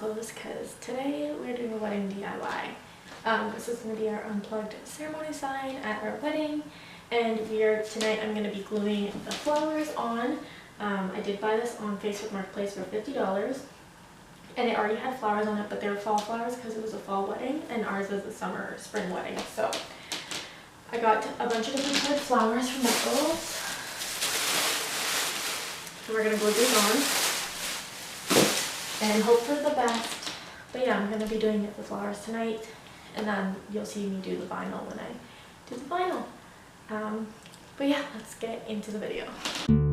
clothes because today we're doing a wedding DIY. This is going to be our unplugged ceremony sign at our wedding, and tonight I'm going to be gluing the flowers on. I did buy this on Facebook Marketplace for $50, and it already had flowers on it, but they were fall flowers because it was a fall wedding, and ours is a summer or spring wedding. So I got a bunch of different colored flowers from Michaels. So we're going to glue these on and hope for the best. But yeah, I'm going to be doing the flowers tonight, and then you'll see me do the vinyl when I do the vinyl. But yeah, let's get into the video.